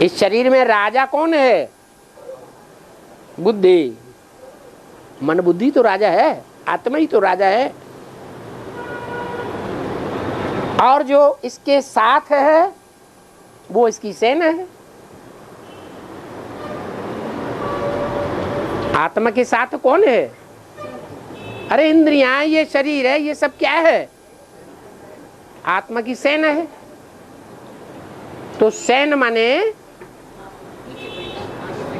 इस शरीर में राजा कौन है? बुद्धि। मन बुद्धि तो राजा है, आत्मा ही तो राजा है। और जो इसके साथ है वो इसकी सेना है। आत्मा के साथ कौन है? अरे इंद्रियां, ये शरीर है, ये सब क्या है? आत्मा की सेना है। तो सेना माने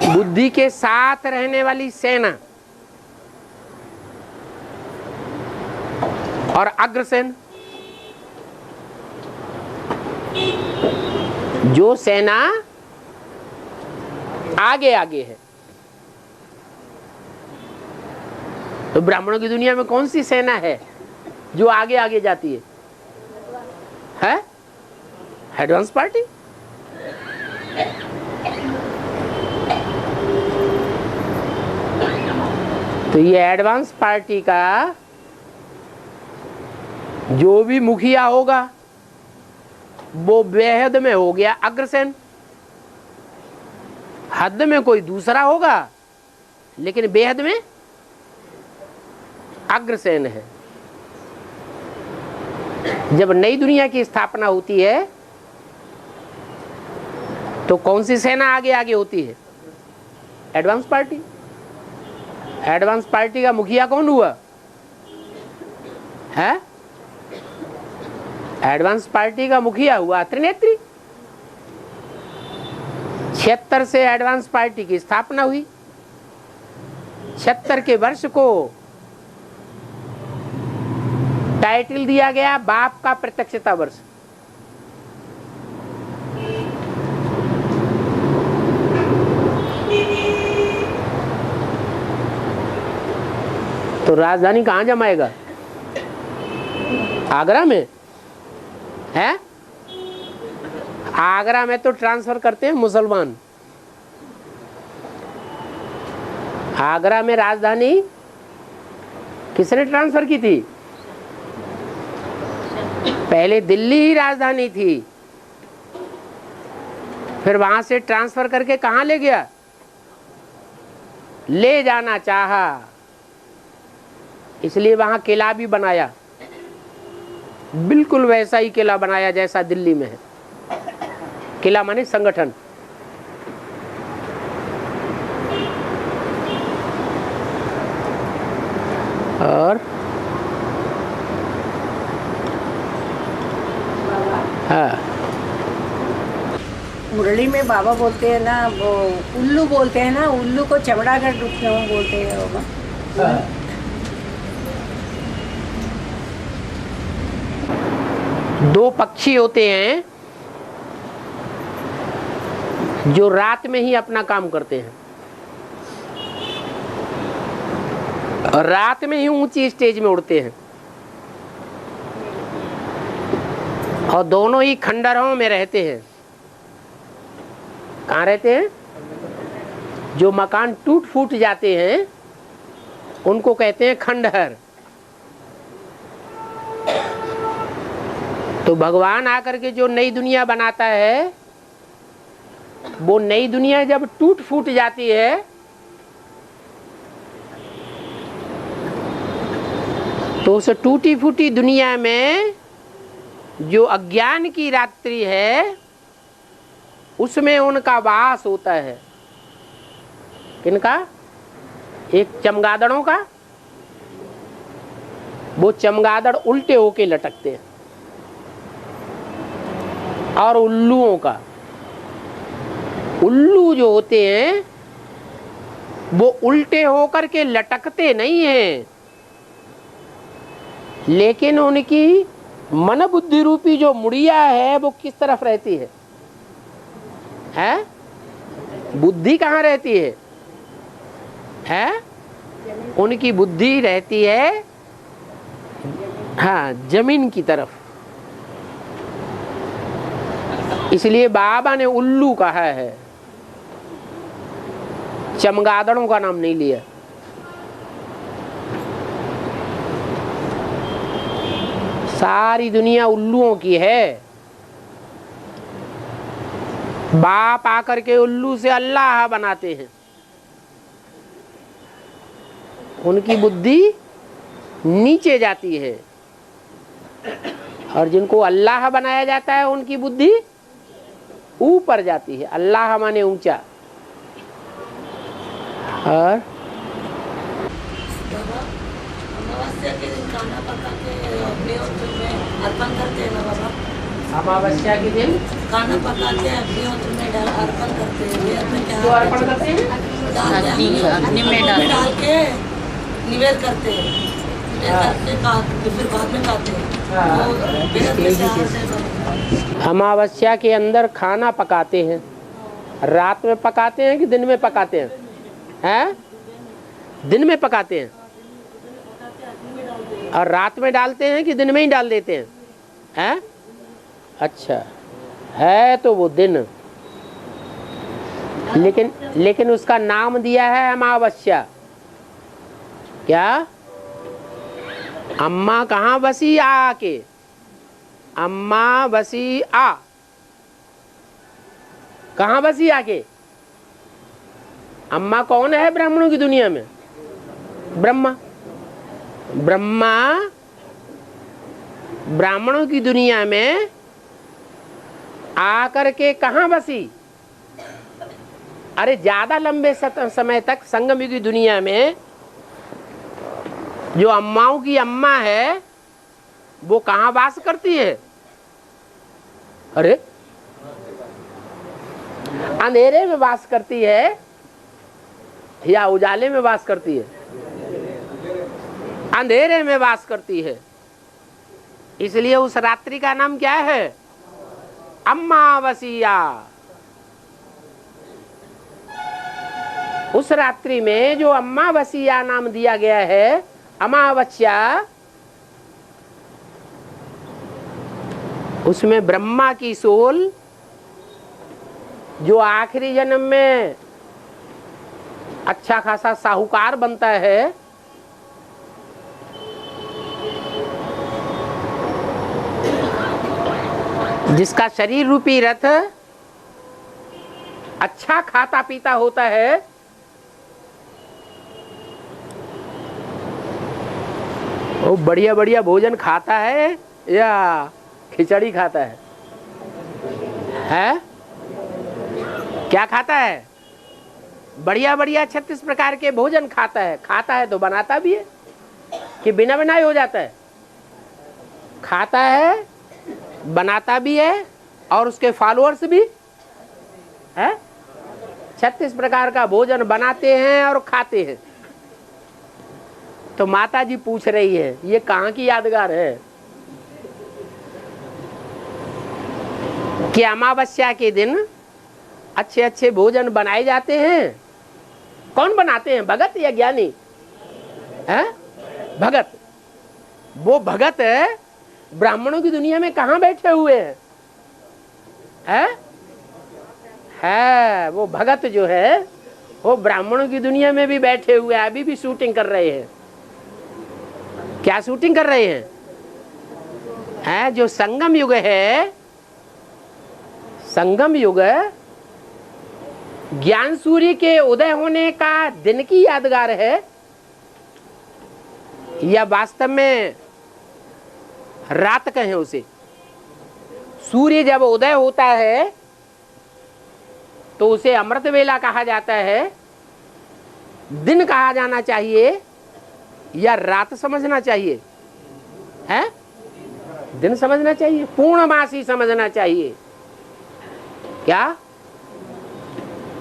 बुद्धि के साथ रहने वाली सेना। और अग्रसेन, जो सेना आगे आगे है। तो ब्राह्मणों की दुनिया में कौन सी सेना है जो आगे आगे जाती है? Advance party. तो ये एडवांस पार्टी का जो भी मुखिया होगा वो बेहद में हो गया अग्रसेन। हद में कोई दूसरा होगा लेकिन बेहद में अग्रसेन है। जब नई दुनिया की स्थापना होती है तो कौन सी सेना आगे आगे होती है? Advance party. एडवांस पार्टी का मुखिया कौन हुआ है? एडवांस पार्टी का मुखिया हुआ त्रिनेत्री। 76 से एडवांस पार्टी की स्थापना हुई। 76 के वर्ष को टाइटल दिया गया बाप का प्रत्यक्षता वर्ष। तो राजधानी कहां जमाएगा? आगरा में है। आगरा में तो ट्रांसफर करते हैं मुसलमान। आगरा में राजधानी किसने ट्रांसफर की थी? पहले दिल्ली ही राजधानी थी, फिर वहां से ट्रांसफर करके कहां ले गया? ले जाना चाहा, इसलिए वहां किला भी बनाया। बिल्कुल वैसा ही किला बनाया जैसा दिल्ली में है। किला माने संगठन। और हाँ, मुरली में बाबा बोलते हैं ना, वो उल्लू बोलते हैं ना, उल्लू को चमड़ागढ़ क्यों बोलते हैं बाबा? हाँ। दो पक्षी होते हैं जो रात में ही अपना काम करते हैं और रात में ही ऊंची स्टेज में उड़ते हैं, और दोनों ही खंडहरों में रहते हैं। कहाँ रहते हैं? जो मकान टूट फूट जाते हैं उनको कहते हैं खंडहर। तो भगवान आकर के जो नई दुनिया बनाता है, वो नई दुनिया जब टूट फूट जाती है तो उस टूटी फूटी दुनिया में जो अज्ञान की रात्रि है उसमें उनका वास होता है। किनका? एक चमगादड़ों का। वो चमगादड़ उल्टे होके लटकते हैं। और उल्लुओं का, उल्लू जो होते हैं वो उल्टे होकर के लटकते नहीं हैं, लेकिन उनकी मन बुद्धि रूपी जो मुड़िया है वो किस तरफ रहती है? हैं? बुद्धि कहाँ रहती है? हैं? उनकी बुद्धि रहती है हाँ, जमीन की तरफ। इसलिए बाबा ने उल्लू कहा है, चमगादड़ों का नाम नहीं लिया। सारी दुनिया उल्लुओं की है। बाप आकर के उल्लू से अल्लाह बनाते हैं, उनकी बुद्धि नीचे जाती है, और जिनको अल्लाह बनाया जाता है उनकी बुद्धि ऊपर जाती है। अल्लाह माने ऊंचा। और अमावस्या के दिन खाना पका के अग्निहोत्र में अर्पण करते हैं ना बाबा। अमावस्या के दिन खाना पका के अग्निहोत्र में अर्पण करते हैं। तो अर्पण करते हैं, अग्नि में डाल के निवेद करते हैं, फिर बाद में खाते हैं। अमावस्या के अंदर खाना पकाते हैं, रात में पकाते हैं कि दिन में पकाते हैं? हैं? दिन में पकाते हैं। और रात में डालते हैं कि दिन में ही डाल देते हैं? हैं? अच्छा है तो वो दिन, लेकिन उसका नाम दिया है अमावस्या। क्या? अम्मा कहाँ बसी आके, अम्मा बसी आ, कहाँ बसी आके? अम्मा कौन है ब्राह्मणों की दुनिया में? ब्रह्मा। ब्रह्मा ब्राह्मणों की दुनिया में आकर के कहाँ बसी? अरे ज्यादा लंबे समय तक संगम युग की दुनिया में जो अम्माओं की अम्मा है वो कहाँ वास करती है? अरे अंधेरे में वास करती है या उजाले में वास करती है? अंधेरे में वास करती है। इसलिए उस रात्रि का नाम क्या है? अमावस्या। उस रात्रि में जो अमावस्या नाम दिया गया है, अमावस्या, उसमें ब्रह्मा की सोल जो आखिरी जन्म में अच्छा खासा साहूकार बनता है, जिसका शरीर रूपी रथ अच्छा खाता पीता होता है, वो बढ़िया बढ़िया भोजन खाता है या खिचड़ी खाता है? हैं? क्या खाता है? बढ़िया बढ़िया 36 प्रकार के भोजन खाता है। खाता है तो बनाता भी है कि बिना बनाए हो जाता है? खाता है, बनाता भी है, और उसके फॉलोअर्स भी है। 36 प्रकार का भोजन बनाते हैं और खाते हैं। तो माता जी पूछ रही है ये कहाँ की यादगार है कि अमावस्या के दिन अच्छे अच्छे भोजन बनाए जाते हैं? कौन बनाते हैं, भगत या ज्ञानी? है भगत। वो भगत ब्राह्मणों की दुनिया में कहाँ बैठे हुए हैं? है वो भगत जो है वो ब्राह्मणों की दुनिया में भी बैठे हुए हैं, अभी भी शूटिंग कर रहे हैं। क्या शूटिंग कर रहे हैं? जो संगम युग है, संगम युग ज्ञान सूर्य के उदय होने का दिन की यादगार है या वास्तव में रात कहें उसे? सूर्य जब उदय होता है तो उसे अमृत वेला कहा जाता है। दिन कहा जाना चाहिए या रात समझना चाहिए? है दिन समझना चाहिए, पूर्णमासी समझना चाहिए। क्या?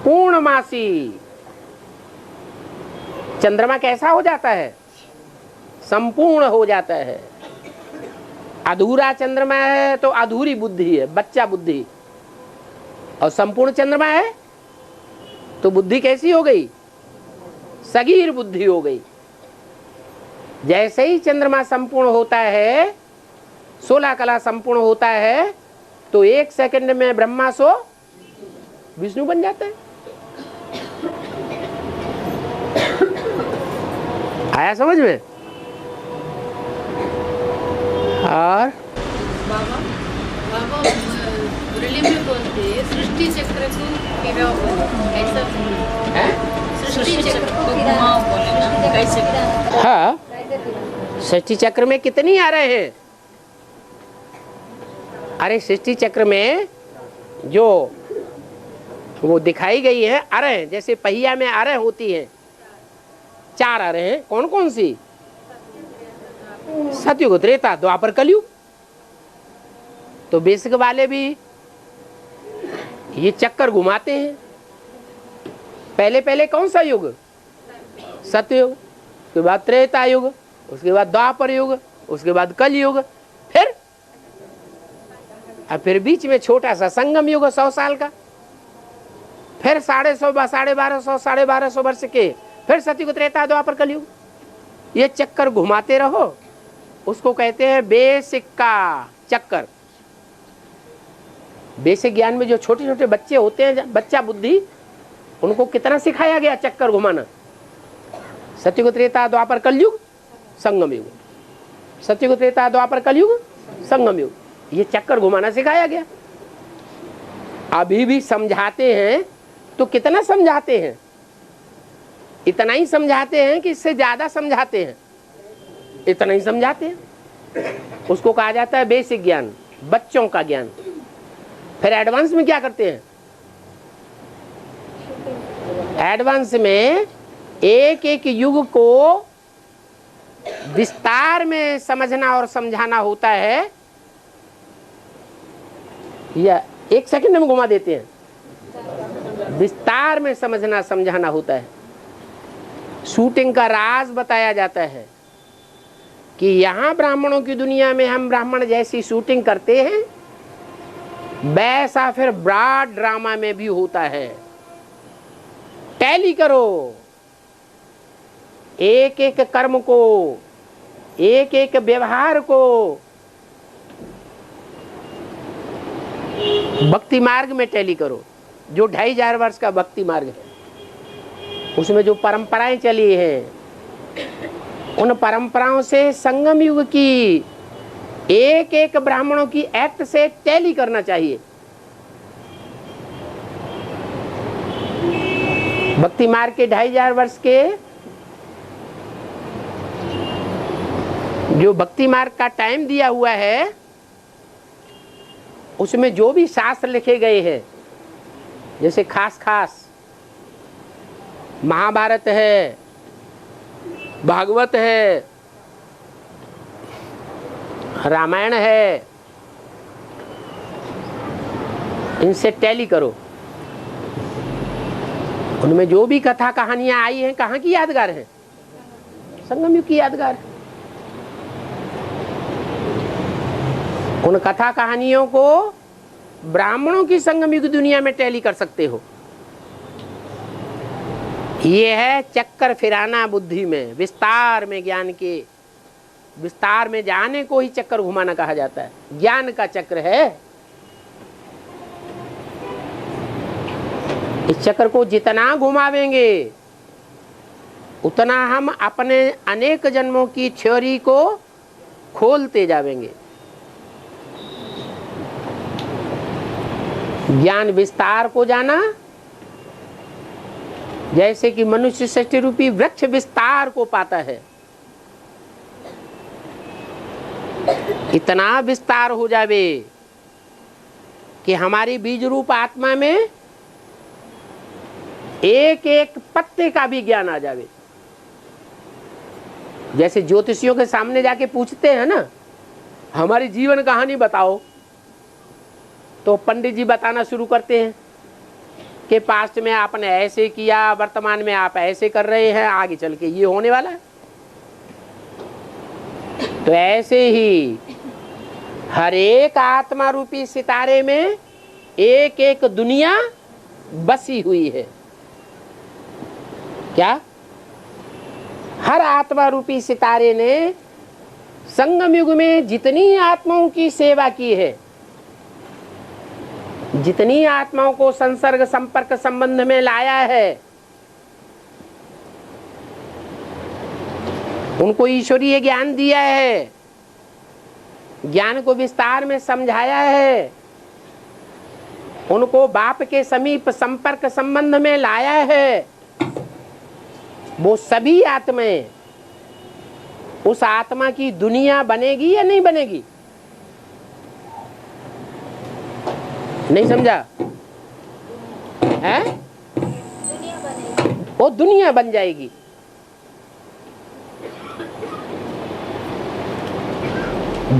पूर्णमासी। चंद्रमा कैसा हो जाता है? संपूर्ण हो जाता है। अधूरा चंद्रमा है तो अधूरी बुद्धि है, बच्चा बुद्धि। और संपूर्ण चंद्रमा है तो बुद्धि कैसी हो गई? सगीर बुद्धि हो गई। जैसे ही चंद्रमा संपूर्ण होता है, 16 कला संपूर्ण होता है, तो 1 सेकंड में ब्रह्मा सो विष्णु बन जाता है। आया समझ में? और बाबा मुरली में बोलते हैं सृष्टि चक्र को फिराओ बोले, ऐसा सृष्टि चक्र को घुमाओ बोले ना, कैसे? हाँ, सृष्टि चक्र में कितनी आ रहे हैं? अरे सृष्टि चक्र में जो वो दिखाई गई है अरे, जैसे पहिया में अरे होती है, 4 अरे हैं। कौन कौन सी? सतयुग, त्रेता, द्वापर, कलयुग। तो बेसिक वाले भी ये चक्कर घुमाते हैं। पहले पहले कौन सा युग? सतयुग, उसके बाद त्रेता युग, उसके बाद द्वापर युग, उसके बाद कलयुग, फिर बीच में छोटा सा संगम युग 100 साल का, फिर 150, 1250 वर्ष के, फिर सतयुग, त्रेता, द्वापर, कलयुग। ये चक्कर घुमाते रहो, उसको कहते हैं बेसिक का चक्कर। बेसिक ज्ञान में जो छोटे छोटे बच्चे होते हैं, बच्चा बुद्धि, उनको कितना सिखाया गया चक्कर घुमाना? सतयुग, त्रेता, द्वापर, कलयुग, संगम युग। सतयुग, त्रेता, द्वापर, कलयुग, संगम युग। ये चक्कर घुमाना सिखाया गया। अभी भी समझाते हैं तो कितना समझाते हैं? इतना ही समझाते हैं कि इससे ज्यादा समझाते हैं? इतना ही समझाते हैं। उसको कहा जाता है बेसिक ज्ञान, बच्चों का ज्ञान। फिर एडवांस में क्या करते हैं? एडवांस में एक एक युग को विस्तार में समझना और समझाना होता है, या 1 सेकंड में घुमा देते हैं। विस्तार में समझना समझाना होता है। शूटिंग का राज बताया जाता है कि यहाँ ब्राह्मणों की दुनिया में हम ब्राह्मण जैसी शूटिंग करते हैं, वैसा फिर ब्रॉड ड्रामा में भी होता है। टैली करो एक एक कर्म को, एक एक व्यवहार को। भक्ति मार्ग में टैली करो, जो 2500 वर्ष का भक्ति मार्ग है, उसमें जो परंपराएं चली हैं, उन परंपराओं से संगम युग की एक एक ब्राह्मणों की एक्ट से टैली करना चाहिए। भक्ति मार्ग के 2500 वर्ष के जो भक्ति मार्ग का टाइम दिया हुआ है, उसमें जो भी शास्त्र लिखे गए हैं, जैसे खास खास महाभारत है, भागवत है, रामायण है, इनसे टैली करो। उनमें जो भी कथा कहानियां आई हैं, कहाँ की यादगार हैं? संगम युग की यादगार। उन कथा कहानियों को ब्राह्मणों की संगम युग दुनिया में टैली कर सकते हो। ये है चक्कर फिराना बुद्धि में, विस्तार में। ज्ञान के विस्तार में जाने को ही चक्कर घुमाना कहा जाता है। ज्ञान का चक्र है। इस चक्कर को जितना घुमावेंगे, उतना हम अपने अनेक जन्मों की थ्योरी को खोलते जाएंगे। ज्ञान विस्तार को जाना, जैसे कि मनुष्य सृष्टि रूपी वृक्ष विस्तार को पाता है, इतना विस्तार हो जावे कि हमारी बीज रूप आत्मा में एक एक पत्ते का भी ज्ञान आ जावे। जैसे ज्योतिषियों के सामने जाके पूछते हैं ना, हमारी जीवन कहानी बताओ, तो पंडित जी बताना शुरू करते हैं कि पास्ट में आपने ऐसे किया, वर्तमान में आप ऐसे कर रहे हैं, आगे चल के ये होने वाला है। तो ऐसे ही हर एक आत्मा रूपी सितारे में एक एक दुनिया बसी हुई है। क्या? हर आत्मा रूपी सितारे ने संगम युग में जितनी आत्माओं की सेवा की है, जितनी आत्माओं को संसर्ग संपर्क संबंध में लाया है, उनको ईश्वरीय ज्ञान दिया है, ज्ञान को विस्तार में समझाया है, उनको बाप के समीप संपर्क संबंध में लाया है, वो सभी आत्माएं, उस आत्मा की दुनिया बनेगी या नहीं बनेगी? नहीं समझा है? वो दुनिया बन जाएगी।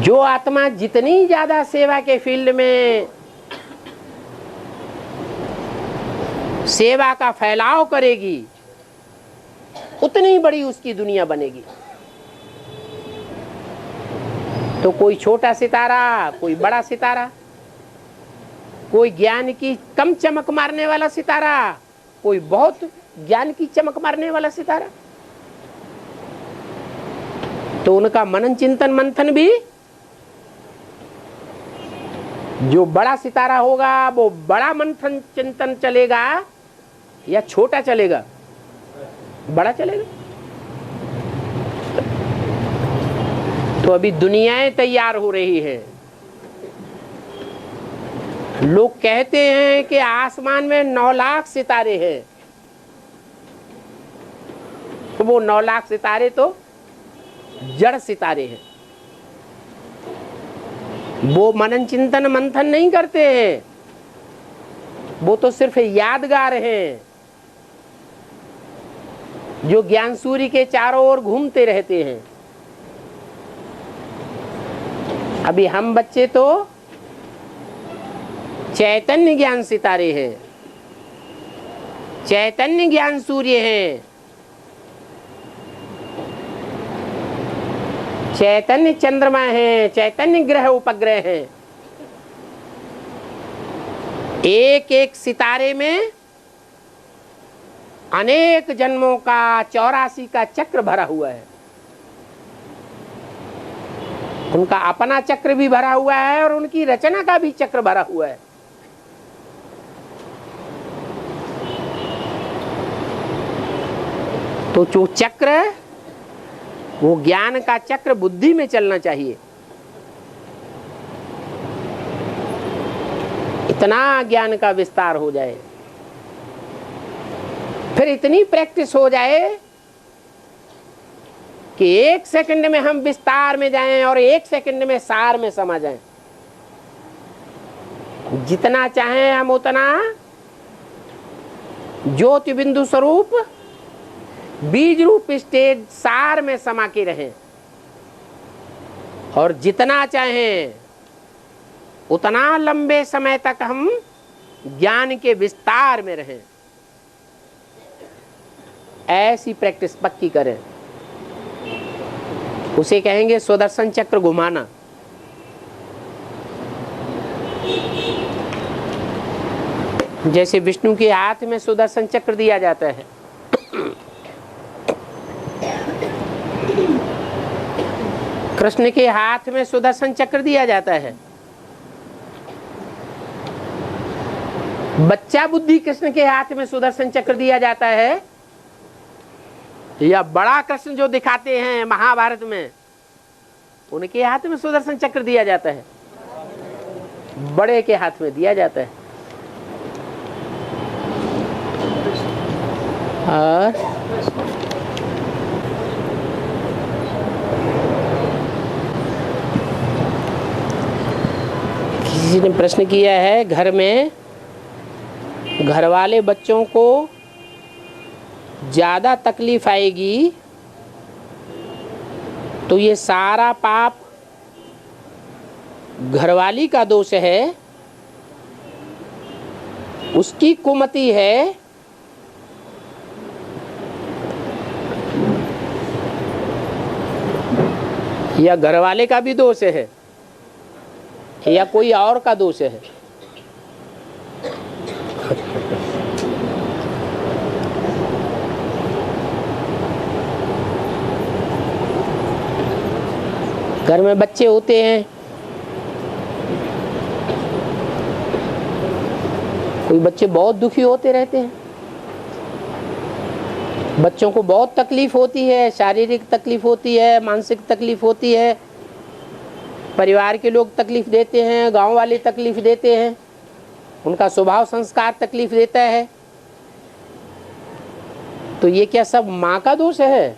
जो आत्मा जितनी ज्यादा सेवा के फील्ड में सेवा का फैलाव करेगी, उतनी बड़ी उसकी दुनिया बनेगी। तो कोई छोटा सितारा, कोई बड़ा सितारा, कोई ज्ञान की कम चमक मारने वाला सितारा, कोई बहुत ज्ञान की चमक मारने वाला सितारा, तो उनका मनन चिंतन मंथन भी, जो बड़ा सितारा होगा वो बड़ा मंथन चिंतन चलेगा या छोटा चलेगा? बड़ा चलेगा। तो अभी दुनियाएं तैयार हो रही है। लोग कहते हैं कि आसमान में 9 लाख सितारे हैं। तो वो 9 लाख सितारे तो जड़ सितारे हैं। वो मनन चिंतन मंथन नहीं करते हैं, वो तो सिर्फ यादगार हैं जो ज्ञान सूर्य के चारों ओर घूमते रहते हैं। अभी हम बच्चे तो चैतन्य ज्ञान सितारे हैं, चैतन्य ज्ञान सूर्य हैं, चैतन्य चंद्रमा है, चैतन्य ग्रह उपग्रह हैं। एक एक सितारे में अनेक जन्मों का 84 का चक्र भरा हुआ है। उनका अपना चक्र भी भरा हुआ है और उनकी रचना का भी चक्र भरा हुआ है। तो जो चक्र, वो ज्ञान का चक्र बुद्धि में चलना चाहिए। इतना ज्ञान का विस्तार हो जाए, फिर इतनी प्रैक्टिस हो जाए कि 1 सेकंड में हम विस्तार में जाएं और 1 सेकंड में सार में समा जाएं। जितना चाहें हम उतना ज्योति बिंदु स्वरूप बीज रूप स्टेज सार में समा के रहें, और जितना चाहें उतना लंबे समय तक हम ज्ञान के विस्तार में रहें। ऐसी प्रैक्टिस पक्की करें। उसे कहेंगे सुदर्शन चक्र घुमाना। जैसे विष्णु के हाथ में सुदर्शन चक्र दिया जाता है, कृष्ण के हाथ में सुदर्शन चक्र दिया जाता है। बच्चा बुद्धि कृष्ण के हाथ में सुदर्शन चक्र दिया जाता है, या बड़ा कृष्ण जो दिखाते हैं महाभारत में, उनके हाथ में सुदर्शन चक्र दिया जाता है, बड़े के हाथ में दिया जाता है। और किसी ने प्रश्न किया है, घर में घर वाले बच्चों को ज्यादा तकलीफ आएगी तो ये सारा पाप घरवाली का दोष है, उसकी कुमति है, या घरवाले का भी दोष है, या कोई और का दोष है? घर में बच्चे होते हैं, कोई बच्चे बहुत दुखी होते रहते हैं, बच्चों को बहुत तकलीफ होती है, शारीरिक तकलीफ होती है, मानसिक तकलीफ होती है, परिवार के लोग तकलीफ देते हैं, गांव वाले तकलीफ देते हैं। उनका स्वभाव संस्कार तकलीफ देता है, तो ये क्या सब माँ का दोष है?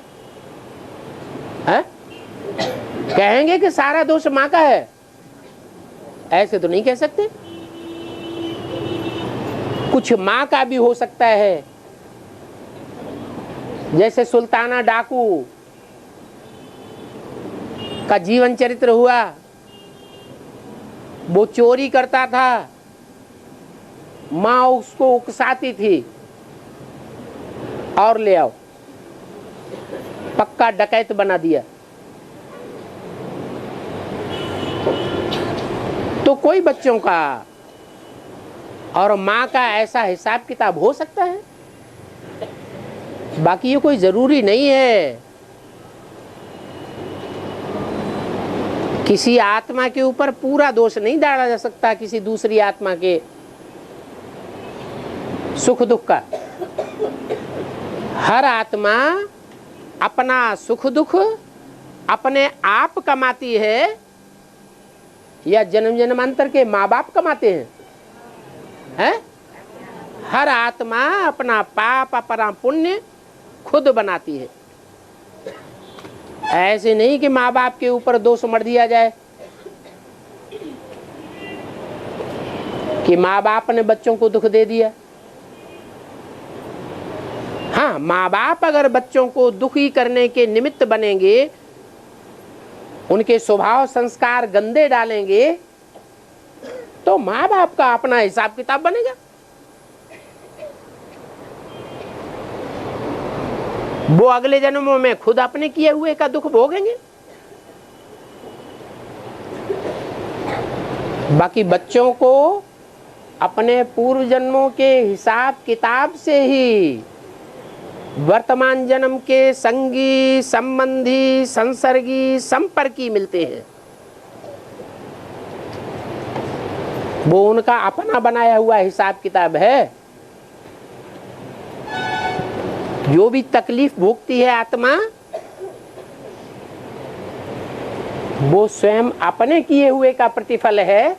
कहेंगे कि सारा दोष माँ का है, ऐसे तो नहीं कह सकते। कुछ माँ का भी हो सकता है। जैसे सुल्ताना डाकू का जीवन चरित्र हुआ, वो चोरी करता था, माँ उसको उकसाती थी, और ले आओ, पक्का डकैत बना दिया। तो कोई बच्चों का और माँ का ऐसा हिसाब किताब हो सकता है। बाकी ये कोई जरूरी नहीं है। किसी आत्मा के ऊपर पूरा दोष नहीं डाला जा सकता किसी दूसरी आत्मा के सुख दुख का। हर आत्मा अपना सुख दुख अपने आप कमाती है, या जन्म जन्मांतर के माँ बाप कमाते हैं? हर आत्मा अपना पाप अपना पुण्य खुद बनाती है। ऐसे नहीं कि माँ बाप के ऊपर दोष मर दिया जाए कि माँ बाप ने बच्चों को दुख दे दिया। हाँ, माँ बाप अगर बच्चों को दुखी करने के निमित्त बनेंगे, उनके स्वभाव संस्कार गंदे डालेंगे, तो माँ बाप का अपना हिसाब किताब बनेगा। वो अगले जन्मों में खुद अपने किए हुए का दुख भोगेंगे। बाकी बच्चों को अपने पूर्व जन्मों के हिसाब किताब से ही वर्तमान जन्म के संगी संबंधी संसर्गी संपर्की मिलते हैं। वो उनका अपना बनाया हुआ हिसाब किताब है। जो भी तकलीफ भोगती है आत्मा, वो स्वयं अपने किए हुए का प्रतिफल है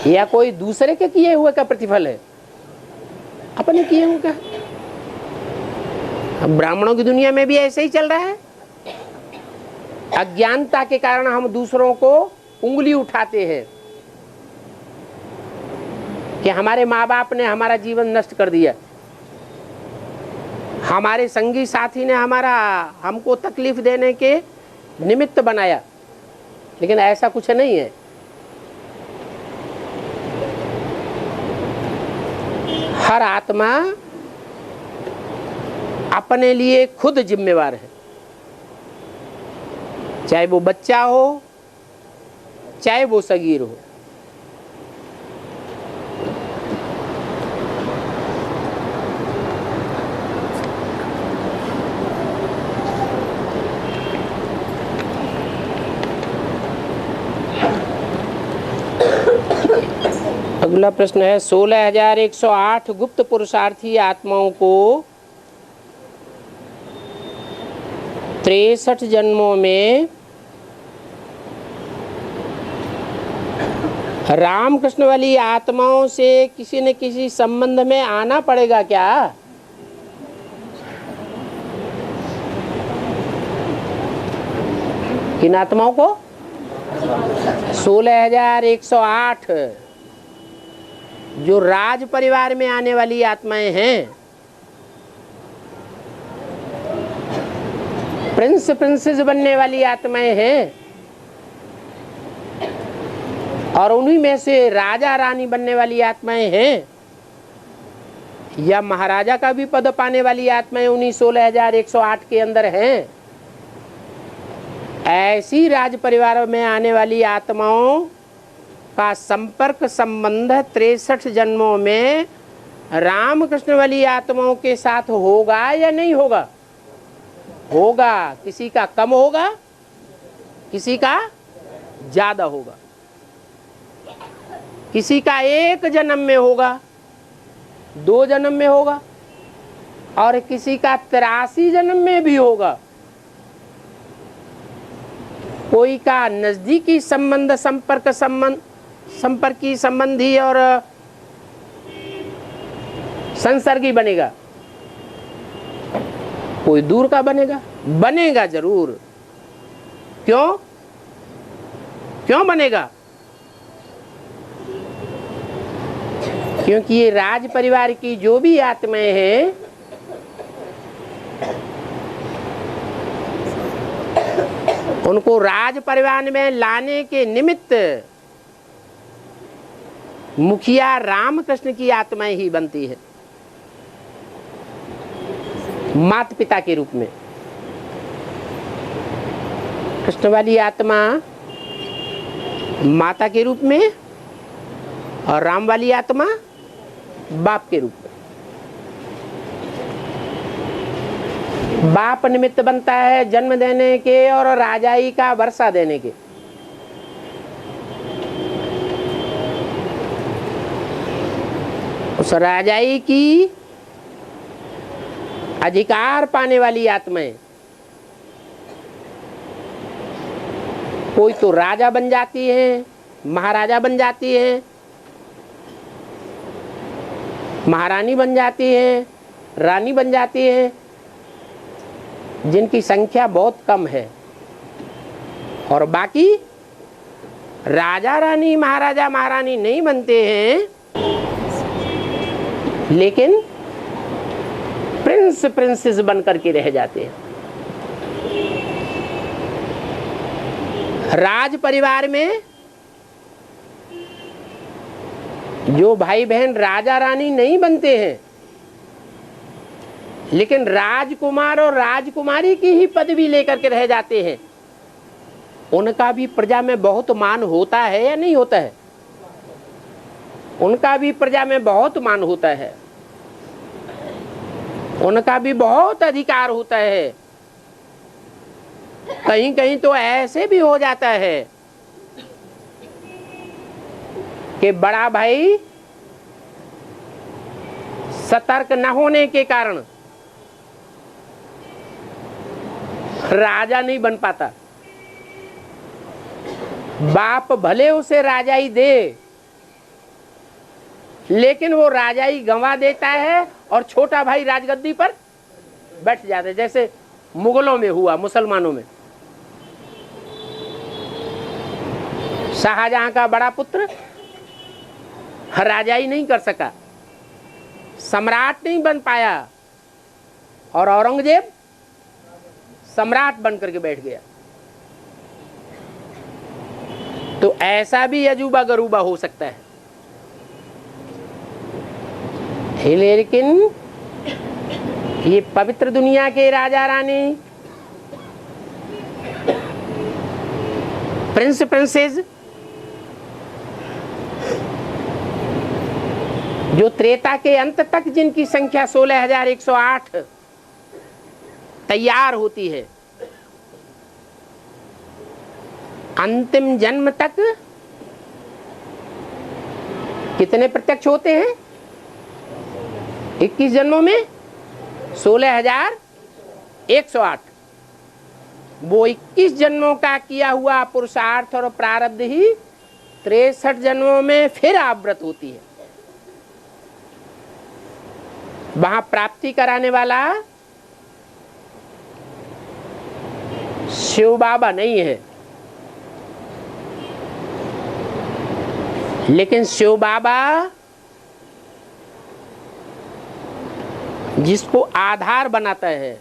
या कोई दूसरे के किए हुए का प्रतिफल है? अपने किए हुए का। ब्राह्मणों की दुनिया में भी ऐसे ही चल रहा है। अज्ञानता के कारण हम दूसरों को उंगली उठाते हैं कि हमारे माँ बाप ने हमारा जीवन नष्ट कर दिया, हमारे संगी साथी ने हमको तकलीफ देने के निमित्त बनाया। लेकिन ऐसा कुछ नहीं है। हर आत्मा अपने लिए खुद जिम्मेवार है, चाहे वो बच्चा हो चाहे वो सगीर हो। अगला प्रश्न है 16,108 गुप्त पुरुषार्थी आत्माओं को 63 जन्मों में रामकृष्ण वाली आत्माओं से किसी न किसी संबंध में आना पड़ेगा क्या? किन आत्माओं को? 16,108 जो राज परिवार में आने वाली आत्माएं हैं, प्रिंस प्रिंसेस बनने वाली आत्माएं हैं, और उन्हीं में से राजा रानी बनने वाली आत्माएं हैं, या महाराजा का भी पद पाने वाली आत्माएं उन्हीं 16,108 के अंदर हैं। ऐसी राज परिवार में आने वाली आत्माओं का संपर्क संबंध 63 जन्मों में रामकृष्ण वाली आत्माओं के साथ होगा या नहीं होगा? होगा। किसी का कम होगा, किसी का ज्यादा होगा। किसी का 1 जन्म में होगा, 2 जन्म में होगा, और किसी का 83 जन्म में भी होगा। कोई का नजदीकी संबंध संपर्क संबंध संपर्की, संबंधी और संसर्गी बनेगा? कोई दूर का बनेगा? बनेगा जरूर। क्यों? क्यों बनेगा? क्योंकि ये राज परिवार की जो भी आत्माएं हैं, उनको राज परिवार में लाने के निमित्त मुखिया रामकृष्ण की आत्माएं ही बनती है, माता पिता के रूप में। कृष्ण वाली आत्मा माता के रूप में और राम वाली आत्मा बाप के रूप में। बाप निमित्त बनता है जन्म देने के और राजाई का वर्षा देने के। उस राजाई की अधिकार पाने वाली आत्माएं, कोई तो राजा बन जाती है, महाराजा बन जाती है, महारानी बन जाती है, रानी बन जाती है, जिनकी संख्या बहुत कम है। और बाकी राजा रानी महाराजा महारानी नहीं बनते हैं, लेकिन प्रिंस प्रिंसेस बन करके रह जाते हैं। राज परिवार में जो भाई बहन राजा रानी नहीं बनते हैं, लेकिन राजकुमार और राजकुमारी की ही पदवी लेकर के रह जाते हैं, उनका भी प्रजा में बहुत मान होता है या नहीं होता है? उनका भी प्रजा में बहुत मान होता है, उनका भी बहुत अधिकार होता है। कहीं कहीं तो ऐसे भी हो जाता है कि बड़ा भाई सतर्क न होने के कारण राजा नहीं बन पाता। बाप भले उसे राजाई दे, लेकिन वो राजाई गंवा देता है और छोटा भाई राजगद्दी पर बैठ जाता है, जैसे मुगलों में हुआ, मुसलमानों में। शाहजहां का बड़ा पुत्र राजाई नहीं कर सका, सम्राट नहीं बन पाया, और औरंगजेब सम्राट बन करके बैठ गया। तो ऐसा भी अजूबा गरूबा हो सकता है। लेकिन ये पवित्र दुनिया के राजा रानी, प्रिंस प्रिंसेस, जो त्रेता के अंत तक जिनकी संख्या 16,108 तैयार होती है, अंतिम जन्म तक कितने प्रत्यक्ष होते हैं? 21 जन्मों में 16,108। वो 21 जन्मों का किया हुआ पुरुषार्थ और प्रारब्ध ही 63 जन्मों में फिर आवृत होती है। वहां प्राप्ति कराने वाला शिव बाबा नहीं है, लेकिन शिव बाबा जिसको आधार बनाता है,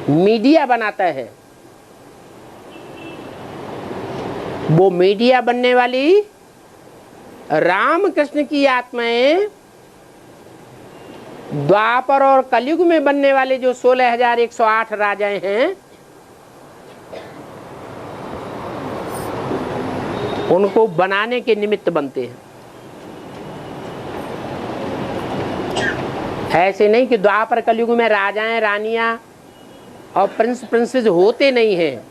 मीडिया बनाता है, वो मीडिया बनने वाली रामकृष्ण की आत्माएं द्वापर और कलयुग में बनने वाले जो 16,108 राजाएं हैं, उनको बनाने के निमित्त बनते हैं। ऐसे नहीं कि द्वापर कलयुग में राजाएं रानियां और प्रिंस प्रिंसेस होते नहीं हैं,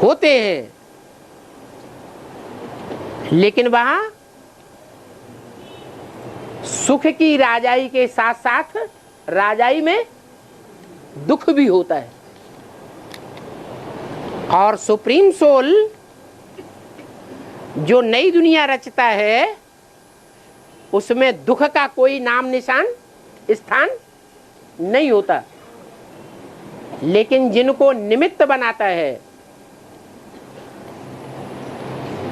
होते हैं, लेकिन वहां सुख की राजाई के साथ साथ राजाई में दुख भी होता है। और सुप्रीम सोल जो नई दुनिया रचता है उसमें दुख का कोई नाम निशान स्थान नहीं होता, लेकिन जिनको निमित्त बनाता है,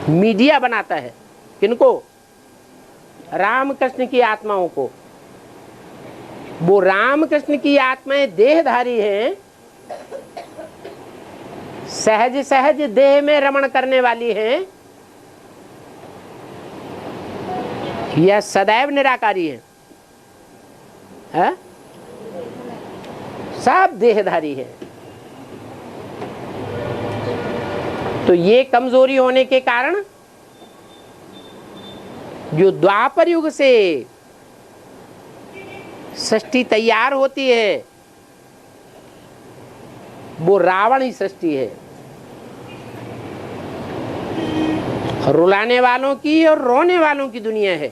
मीडिया बनाता है, किनको? रामकृष्ण की आत्माओं को। वो रामकृष्ण की आत्माएं देहधारी हैं, सहज सहज देह में रमण करने वाली हैं, या सदैव निराकारी है? सब देहधारी है। तो ये कमजोरी होने के कारण जो द्वापर युग से सृष्टि तैयार होती है वो रावण ही सृष्टि है, रुलाने वालों की और रोने वालों की दुनिया है।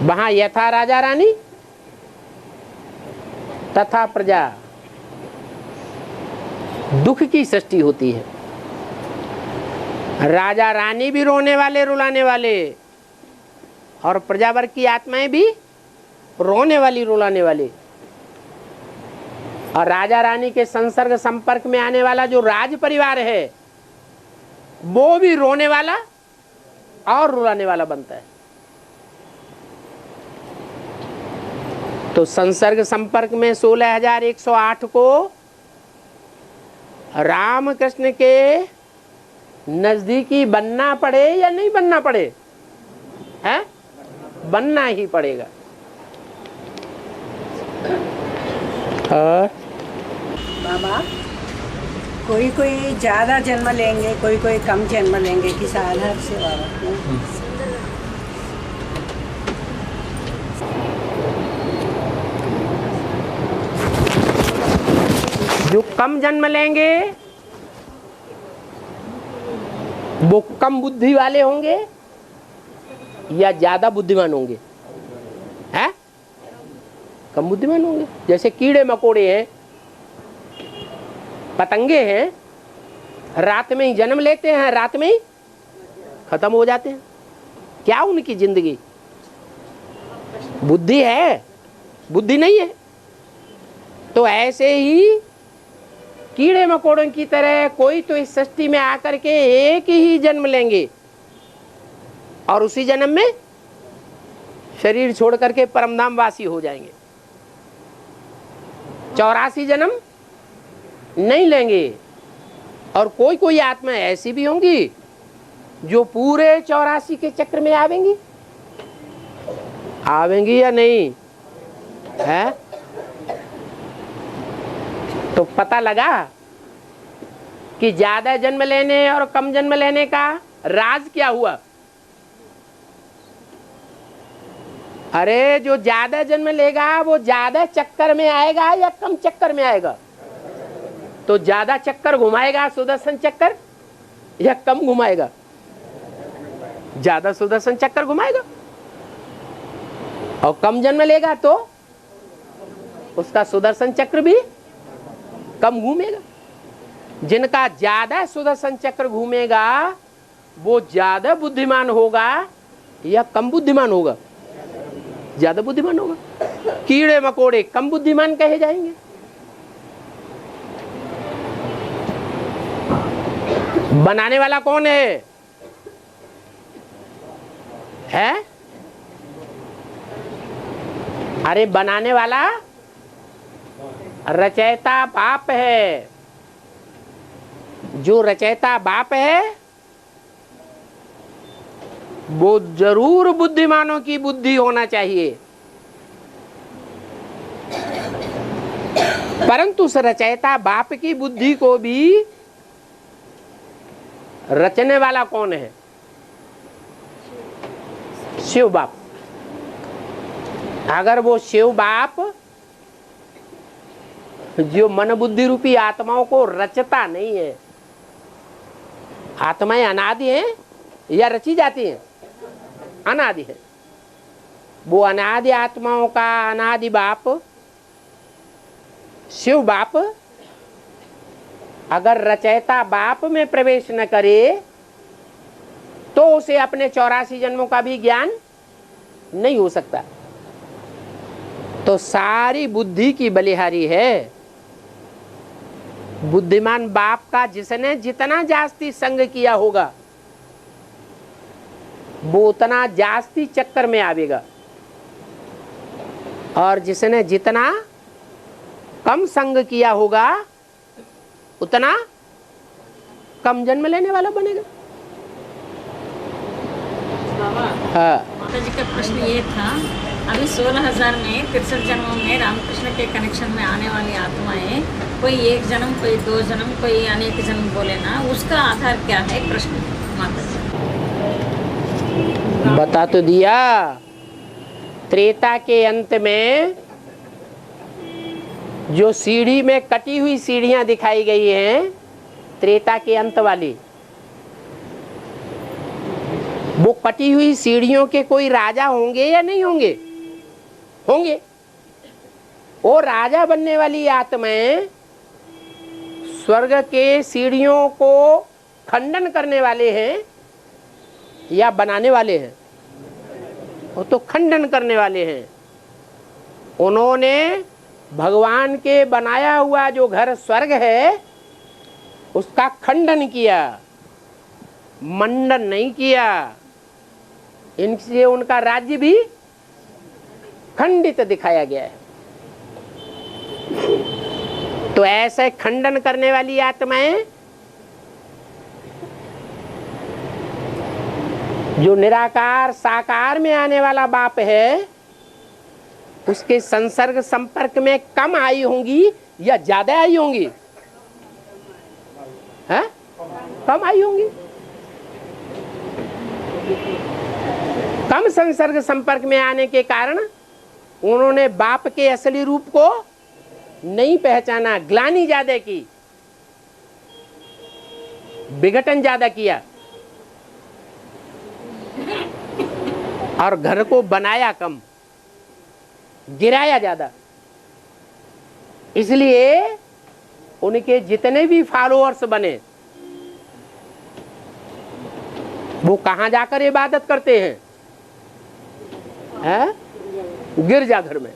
वहां यथा राजा रानी तथा प्रजा, दुख की सृष्टि होती है। राजा रानी भी रोने वाले रुलाने वाले, और प्रजावर्ग की आत्माएं भी रोने वाली रुलाने वाली। और राजा रानी के संसर्ग संपर्क में आने वाला जो राज परिवार है वो भी रोने वाला और रुलाने वाला बनता है। तो संसर्ग संपर्क में 16,108 को रामकृष्ण के नजदीकी बनना पड़े या नहीं बनना पड़े, है? बनना ही पड़ेगा। और बाबा, कोई कोई ज्यादा जन्म लेंगे, कोई कोई कम जन्म लेंगे, किस आधार से बाबा? जो कम जन्म लेंगे वो कम बुद्धि वाले होंगे या ज्यादा बुद्धिमान होंगे? हैं? कम बुद्धिमान होंगे। जैसे कीड़े मकोड़े हैं, पतंगे हैं, रात में ही जन्म लेते हैं, रात में ही खत्म हो जाते हैं। क्या उनकी जिंदगी? बुद्धि है? बुद्धि नहीं है। तो ऐसे ही कीड़े मकोड़ों की तरह कोई तो इस सृष्टि में आकर के एक ही जन्म लेंगे और उसी जन्म में शरीर छोड़ करके परमधाम वासी हो जाएंगे। 84 जन्म नहीं लेंगे। और कोई कोई आत्मा ऐसी भी होंगी जो पूरे 84 के चक्र में आवेंगी। आवेंगी या नहीं है? तो पता लगा कि ज्यादा जन्म लेने और कम जन्म लेने का राज क्या हुआ। अरे जो ज्यादा जन्म लेगा वो ज्यादा चक्कर में आएगा या कम चक्कर में आएगा? तो ज्यादा चक्कर घुमाएगा सुदर्शन चक्कर या कम घुमाएगा? ज्यादा सुदर्शन चक्कर घुमाएगा। और कम जन्म लेगा तो उसका सुदर्शन चक्र भी कम घूमेगा। जिनका ज्यादा सुदर्शन चक्र घूमेगा वो ज्यादा बुद्धिमान होगा या कम बुद्धिमान होगा? ज्यादा बुद्धिमान होगा। कीड़े मकोड़े कम बुद्धिमान कहे जाएंगे। बनाने वाला कौन है? अरे बनाने वाला रचयिता बाप है। जो रचयिता बाप है वो जरूर बुद्धिमानों की बुद्धि होना चाहिए, परंतु उस रचयिता बाप की बुद्धि को भी रचने वाला कौन है? शिव बाप। अगर वो शिव बाप जो मन बुद्धि रूपी आत्माओं को रचता नहीं है, आत्माएं अनादि हैं या रची जाती हैं? अनादि है। वो अनादि आत्माओं का अनादि बाप शिव बाप अगर रचयिता बाप में प्रवेश न करे तो उसे अपने 84 जन्मों का भी ज्ञान नहीं हो सकता। तो सारी बुद्धि की बलिहारी है बुद्धिमान बाप का, जिसने जितना जास्ती संग किया होगा वो उतना जास्ती चक्कर में आवेगा, और जिसने जितना कम संग किया होगा उतना कम जन्म लेने वाला बनेगा। हाँ। माता जी का प्रश्न ये था, अभी 16,000 में 63 जन्मों में रामकृष्ण के कनेक्शन में आने वाली आत्माएं, कोई एक जन्म, कोई 2 जन्म, कोई अनेक जन्म बोले ना, उसका आधार क्या है? प्रश्न माता जी बता तो दिया। त्रेता के अंत में जो सीढ़ी में कटी हुई सीढ़ियां दिखाई गई हैं, त्रेता के अंत वाली, वो कटी हुई सीढ़ियों के कोई राजा होंगे या नहीं होंगे? होंगे। वो राजा बनने वाली आत्माएं स्वर्ग के सीढ़ियों को खंडन करने वाले हैं या बनाने वाले हैं? वो तो खंडन करने वाले हैं। उन्होंने भगवान के बनाया हुआ जो घर स्वर्ग है उसका खंडन किया, मंडन नहीं किया। इनसे उनका राज्य भी खंडित दिखाया गया है। तो ऐसे खंडन करने वाली आत्माएं जो निराकार साकार में आने वाला बाप है उसके संसर्ग संपर्क में कम आई होंगी या ज्यादा आई होंगी? हैं? कम आई होंगी। कम संसर्ग संपर्क में आने के कारण उन्होंने बाप के असली रूप को नहीं पहचाना, ग्लानि ज्यादा की, विघटन ज्यादा किया और घर को बनाया कम, गिराया ज्यादा। इसलिए उनके जितने भी फॉलोअर्स बने वो कहां जाकर इबादत करते हैं? गिरजाघर में।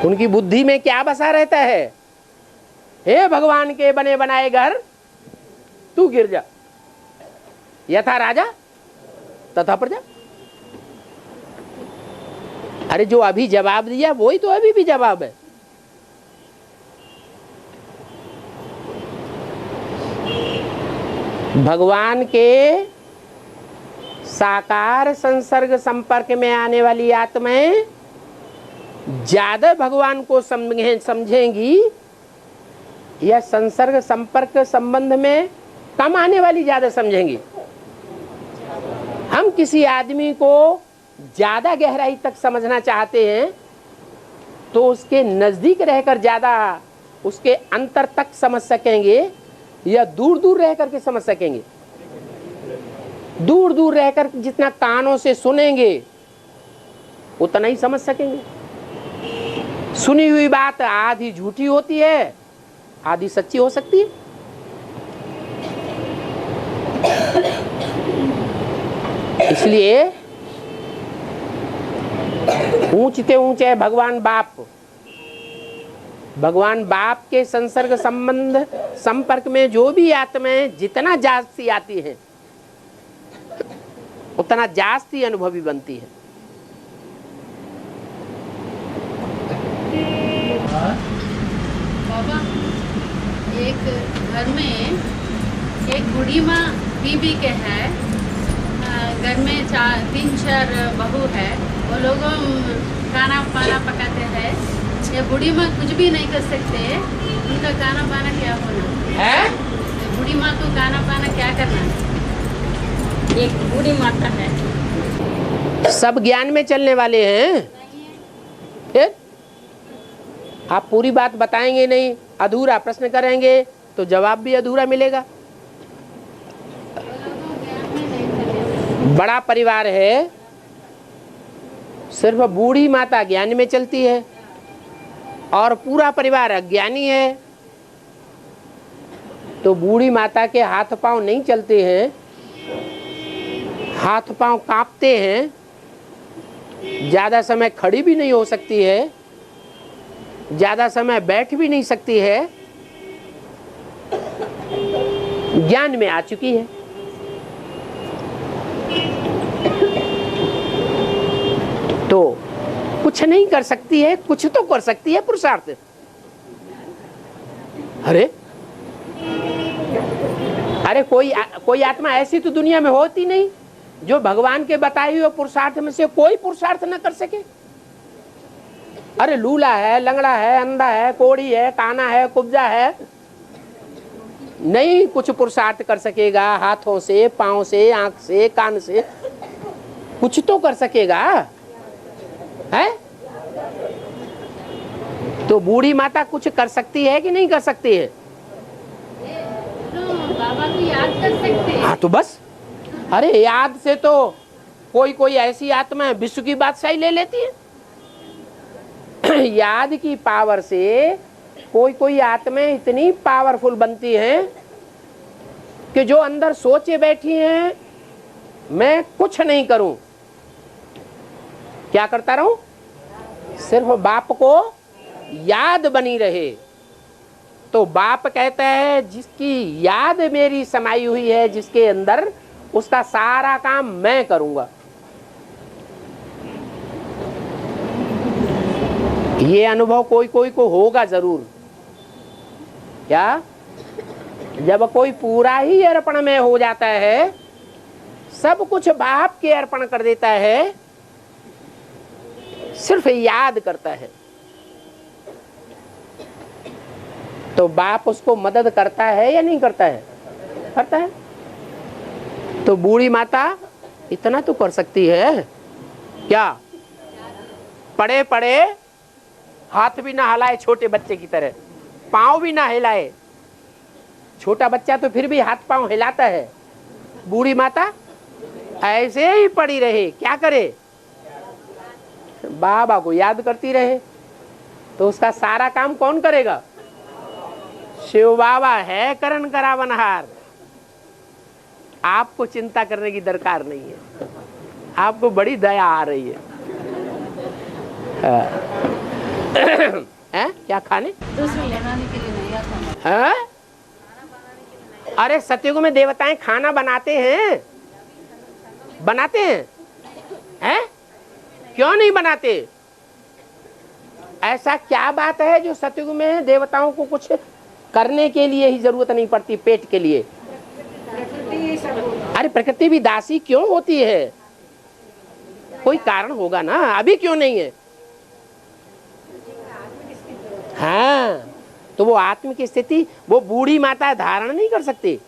उनकी बुद्धि में क्या बसा रहता है? हे भगवान के बने बनाए घर तू गिर जा, यथा राजा तथा प्रजा। अरे जो अभी जवाब दिया वही तो अभी भी जवाब है। भगवान के साकार संसर्ग संपर्क में आने वाली आत्माएं ज्यादा भगवान को समझेंगी या संसर्ग संपर्क संबंध में कम आने वाली ज्यादा समझेंगी? हम किसी आदमी को ज्यादा गहराई तक समझना चाहते हैं तो उसके नजदीक रहकर ज्यादा उसके अंतर तक समझ सकेंगे या दूर दूर रहकर के समझ सकेंगे? दूर दूर रहकर जितना कानों से सुनेंगे उतना ही समझ सकेंगे। सुनी हुई बात आधी झूठी होती है, आधी सच्ची हो सकती है। इसलिए ऊंचते ऊंचे भगवान बाप, भगवान बाप के संसर्ग संबंध संपर्क में जो भी आत्माएं जितना जास्ती आती हैं उतना जास्ती अनुभवी बनती है। बाबा, एक घर में एक बूढ़ी माँ बीबी के है, घर में 3-4 बहू है, वो लोग खाना पाना पकाते हैं। ये बूढ़ी माँ कुछ भी नहीं कर सकते, उनका खाना पाना क्या होना है? बूढ़ी माँ को खाना पाना क्या करना है? एक बूढ़ी माता है। सब ज्ञान में चलने वाले हैं। फिर आप पूरी बात बताएंगे नहीं, अधूरा प्रश्न करेंगे तो जवाब भी अधूरा मिलेगा। बड़ा परिवार है, सिर्फ बूढ़ी माता ज्ञान में चलती है और पूरा परिवार अज्ञानी है तो बूढ़ी माता के हाथ पांव नहीं चलते हैं, हाथ पांव कांपते हैं, ज्यादा समय खड़ी भी नहीं हो सकती है, ज्यादा समय बैठ भी नहीं सकती है, ज्ञान में आ चुकी है। तो कुछ नहीं कर सकती है, कुछ तो कर सकती है, पुरुषार्थ। अरे कोई आत्मा ऐसी तो दुनिया में होती नहीं जो भगवान के बताए हुए पुरुषार्थ में से कोई पुरुषार्थ न कर सके। अरे लूला है, लंगड़ा है, अंधा है, कोढ़ी है, काना है, कुब्जा है, नहीं कुछ पुरुषार्थ कर सकेगा। हाथों से, पांव से, आंख से, कान से कुछ तो कर सकेगा, है? तो बूढ़ी माता कुछ कर सकती है कि नहीं कर सकती है? बाबा को याद कर सकते हैं। हाँ तो बस। अरे याद से तो कोई ऐसी आत्मा है विश्व की बादशाही ले लेती है। याद की पावर से कोई आत्माएं इतनी पावरफुल बनती हैं कि जो अंदर सोचे बैठी हैं मैं कुछ नहीं करूं, क्या करता रहूं? सिर्फ बाप को याद बनी रहे। तो बाप कहता है जिसकी याद मेरी समाई हुई है जिसके अंदर, उसका सारा काम मैं करूंगा। ये अनुभव कोई को होगा जरूर। क्या? जब कोई पूरा ही अर्पण में हो जाता है, सब कुछ बाप के अर्पण कर देता है, सिर्फ याद करता है, तो बाप उसको मदद करता है या नहीं करता है? करता है। तो बूढ़ी माता इतना तो कर सकती है। क्या? पड़े पड़े हाथ भी ना हिलाए, छोटे बच्चे की तरह पांव भी ना हिलाए। छोटा बच्चा तो फिर भी हाथ पांव हिलाता है, बूढ़ी माता ऐसे ही पड़ी रहे, क्या करे? बाबा को याद करती रहे। तो उसका सारा काम कौन करेगा? शिव बाबा है करण करावनहार। आपको चिंता करने की दरकार नहीं है, आपको बड़ी दया आ रही है। क्या खाने? दूसरे बनाने के लिए नहीं आता। है? अरे सतयुग में देवताएं खाना बनाते हैं, बनाते हैं, हैं? क्यों नहीं बनाते? ऐसा क्या बात है जो सतयुग में देवताओं को कुछ करने के लिए ही जरूरत नहीं पड़ती, पेट के लिए? अरे प्रकृति भी दासी क्यों होती है? कोई कारण होगा ना, अभी क्यों नहीं है? हाँ, तो वो आत्मिक स्थिति वो बूढ़ी माता धारण नहीं कर सकती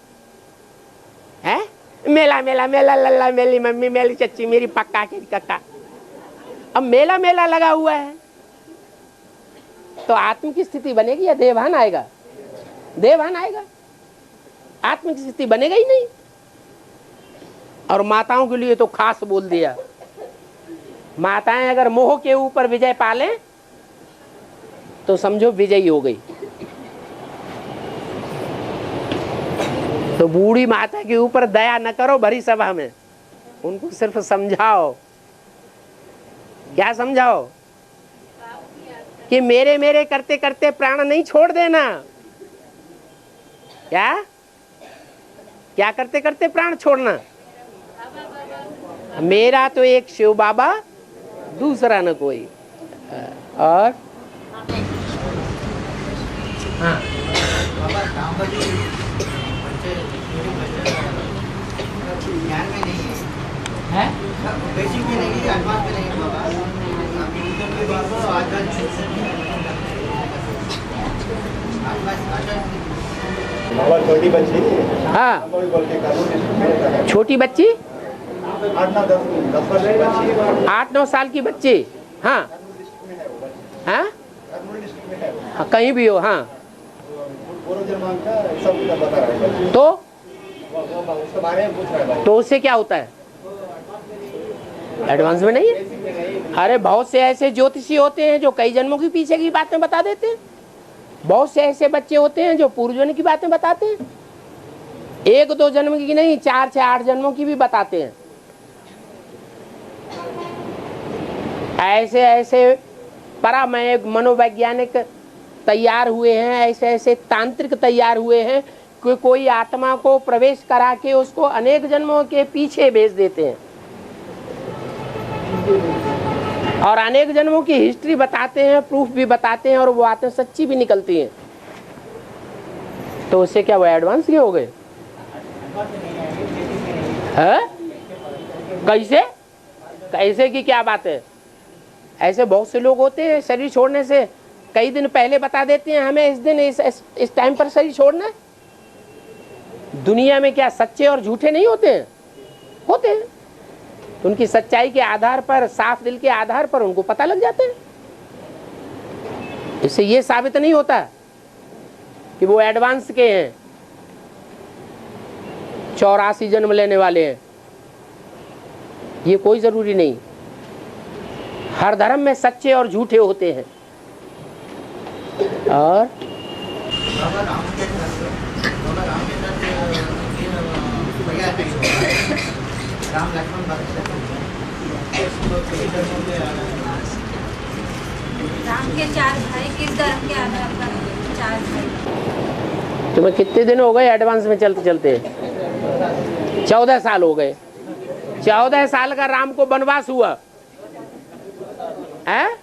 है। मेला मेला मेला लल्ला, मेरी मम्मी, मेरी चच्ची, मेरी पक्का के कक्का, अब मेला मेला लगा हुआ है, तो आत्मिक स्थिति बनेगी या देवभान आएगा? देवभान आएगा, आत्मिक स्थिति बनेगा ही नहीं। और माताओं के लिए तो खास बोल दिया, माताएं अगर मोह के ऊपर विजय पाले तो समझो विजयी हो गई। तो बूढ़ी माता के ऊपर दया न करो भरी सभा में, उनको सिर्फ समझाओ। क्या समझाओ? कि मेरे मेरे करते करते प्राण नहीं छोड़ देना। क्या क्या करते करते प्राण छोड़ना? मेरा तो एक शिव बाबा, दूसरा न कोई। और हाँ, ज्ञान में नहीं है? बेसिक में नहीं है, एडवांस में नहीं है बाबा। बाबा छोटी बच्ची, हाँ छोटी बच्ची 8-9 साल की बच्ची, हाँ हाँ हाँ कहीं भी हो, हाँ तो उससे क्या होता है? एडवांस में नहीं है। अरे बहुत से ऐसे ज्योतिषी होते हैं जो कई जन्मों के पीछे की बातें बता देते हैं, बहुत से ऐसे बच्चे होते हैं जो पूर्वजन्म की बातें बताते हैं। एक दो जन्म की नहीं, 4 से 8 जन्मों की भी बताते हैं। ऐसे ऐसे परामय मनोवैज्ञानिक तैयार हुए हैं, ऐसे ऐसे तांत्रिक तैयार हुए हैं कि कोई आत्मा को प्रवेश करा के उसको अनेक जन्मों के पीछे भेज देते हैं और अनेक जन्मों की हिस्ट्री बताते हैं, प्रूफ भी बताते हैं, और वो बातें सच्ची भी निकलती हैं। तो उससे क्या वो एडवांस के हो गए? कैसे कैसे की क्या बात है? ऐसे बहुत से लोग होते हैं, शरीर छोड़ने से कई दिन पहले बता देते हैं हमें इस दिन इस टाइम पर शरीर छोड़ना है। दुनिया में क्या सच्चे और झूठे नहीं होते हैं? होते हैं। उनकी सच्चाई के आधार पर, साफ दिल के आधार पर उनको पता लग जाता है। इससे ये साबित नहीं होता कि वो एडवांस के हैं, 84 जन्म लेने वाले हैं। ये कोई जरूरी नहीं। हर धर्म में सच्चे और झूठे होते हैं। और राम लक्ष्मण राम के 4 भाई किस धर्म के आधार पर? 4 भाई। तुम्हें कितने दिन हो गए एडवांस में चलते चलते? 14 साल हो गए। 14 साल का राम को वनवास हुआ है।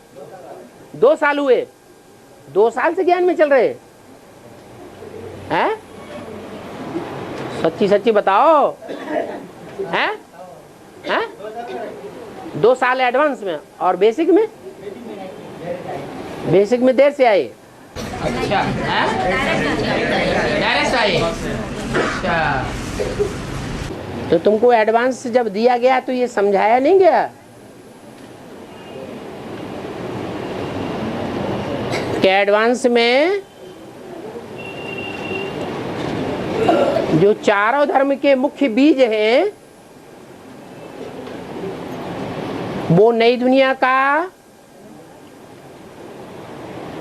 2 साल हुए। 2 साल से ज्ञान में चल रहे हैं। सच्ची सच्ची बताओ, हैं? 2 साल एडवांस में और बेसिक में? बेसिक में देर से आए। अच्छा, डायरेक्ट आए। अच्छा, तो तुमको एडवांस जब दिया गया तो ये समझाया नहीं गया कि एडवांस में जो चारों धर्म के मुख्य बीज हैं वो नई दुनिया का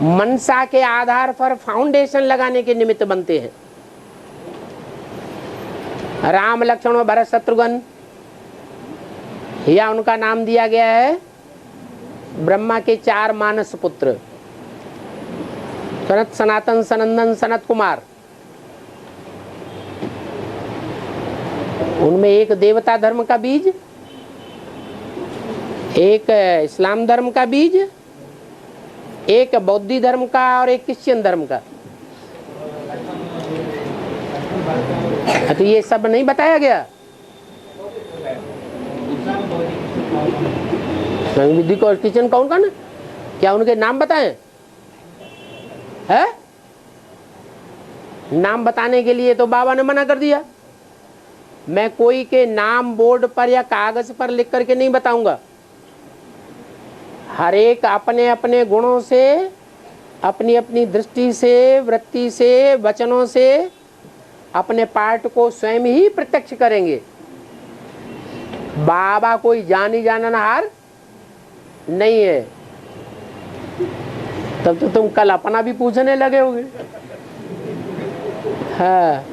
मनसा के आधार पर फाउंडेशन लगाने के निमित्त बनते हैं। राम लक्ष्मण भरत शत्रुघ्न, या उनका नाम दिया गया है ब्रह्मा के 4 मानस पुत्र, सनत सनातन सनंदन सनत कुमार। उनमें एक देवता धर्म का बीज, एक इस्लाम धर्म का बीज, एक बौद्धी धर्म का और एक क्रिश्चियन धर्म का। तो ये सब नहीं बताया गया? विधि और क्रिश्चियन कौन कौन? क्या उनके नाम बताएं? है? नाम बताने के लिए तो बाबा ने मना कर दिया। मैं कोई के नाम बोर्ड पर या कागज पर लिख करके नहीं बताऊंगा। हर एक अपने अपने गुणों से, अपनी अपनी दृष्टि से, वृत्ति से, वचनों से अपने पार्ट को स्वयं ही प्रत्यक्ष करेंगे। बाबा कोई जानी जाननहार नहीं है। तब तो तुम कल अपना भी पूछने लगे होगे। हाँ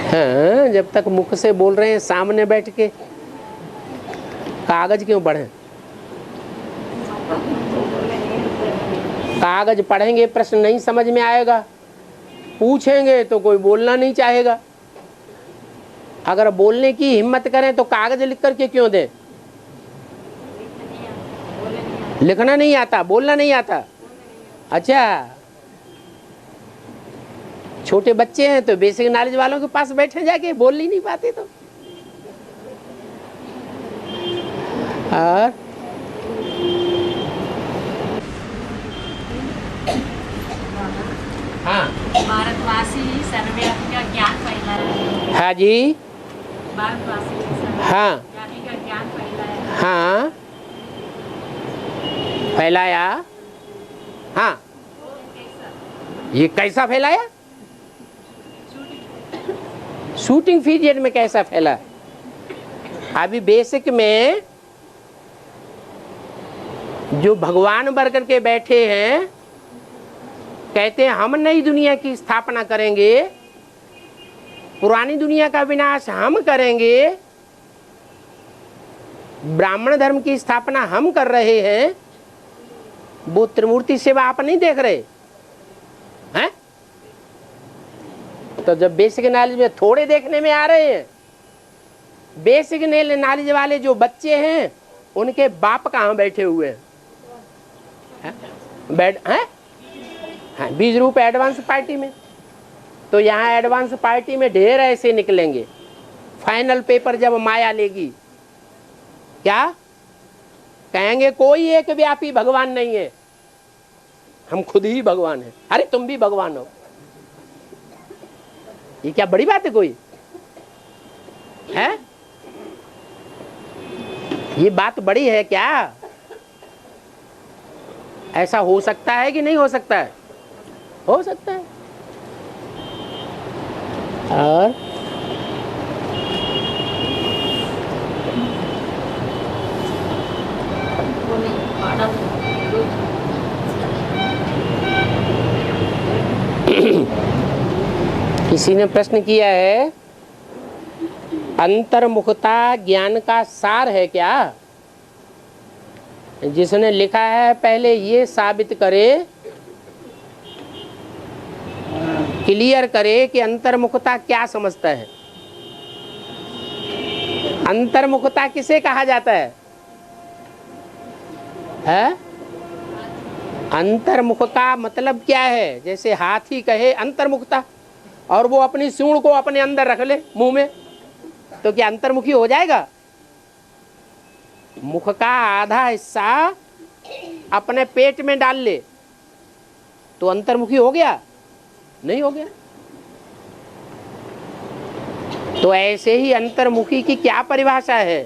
हाँ, जब तक मुख से बोल रहे हैं, सामने बैठ के कागज क्यों पढ़ें? कागज पढ़ेंगे, प्रश्न नहीं समझ में आएगा, पूछेंगे तो कोई बोलना नहीं चाहेगा। अगर बोलने की हिम्मत करें तो कागज लिख करके क्यों दें? लिखना नहीं आता, बोलना नहीं आता। अच्छा, छोटे बच्चे हैं तो बेसिक नॉलेज वालों के पास बैठे जाके, बोल ही नहीं पाते तो। और हाँ, भारतवासी सर्वव्यापी का ज्ञान फैला है। हाँ जी, भारतवासी हाँ सर्वव्यापी का ज्ञान फैला है। हाँ, फैलाया। हाँ, ये कैसा फैलाया? शूटिंग पीरियड में कैसा फैला? अभी बेसिक में जो भगवान बन करके बैठे हैं, कहते हैं हम नई दुनिया की स्थापना करेंगे, पुरानी दुनिया का विनाश हम करेंगे, ब्राह्मण धर्म की स्थापना हम कर रहे हैं, वो त्रिमूर्ति सेवा आप नहीं देख रहे हैं? तो जब बेसिक नॉलेज में थोड़े देखने में आ रहे हैं, बेसिक नॉलेज वाले जो बच्चे हैं उनके बाप कहाँ बैठे हुए हैं? बैठ हैं? हाँ, 20 रुपये एडवांस पार्टी में। तो यहाँ एडवांस पार्टी में ढेर ऐसे निकलेंगे। फाइनल पेपर जब माया लेगी, क्या कहेंगे? कोई एक व्यापी भगवान नहीं है, हम खुद ही भगवान हैं। अरे तुम भी भगवान हो, ये क्या बड़ी बात है कोई है? ये बात बड़ी है क्या? ऐसा हो सकता है कि नहीं हो सकता है? हो सकता है। और किसी ने प्रश्न किया है, अंतर्मुखता ज्ञान का सार है क्या? जिसने लिखा है पहले ये साबित करे, क्लियर करे कि अंतर्मुखता क्या समझता है। अंतर्मुखता किसे कहा जाता है? अंतर्मुख का मतलब क्या है? जैसे हाथी कहे अंतर्मुखता और वो अपनी सूंड को अपने अंदर रख ले मुंह में, तो क्या अंतर्मुखी हो जाएगा? मुख का आधा हिस्सा अपने पेट में डाल ले तो अंतर्मुखी हो गया? नहीं हो गया। तो ऐसे ही अंतर्मुखी की क्या परिभाषा है?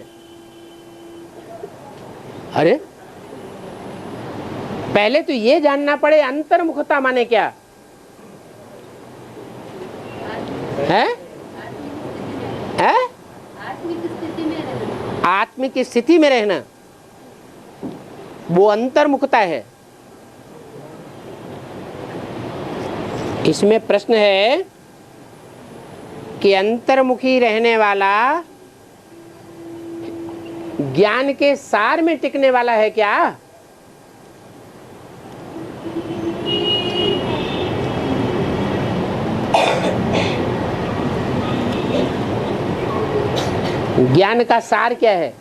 अरे पहले तो ये जानना पड़े अंतर्मुखता माने क्या है? आत्मिक स्थिति में रहना, वो अंतर्मुखता है। इसमें प्रश्न है कि अंतर्मुखी रहने वाला ज्ञान के सार में टिकने वाला है क्या? ज्ञान का सार क्या है?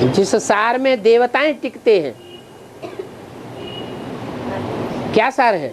जिस सार में देवताएं टिकते हैं, क्या सार है?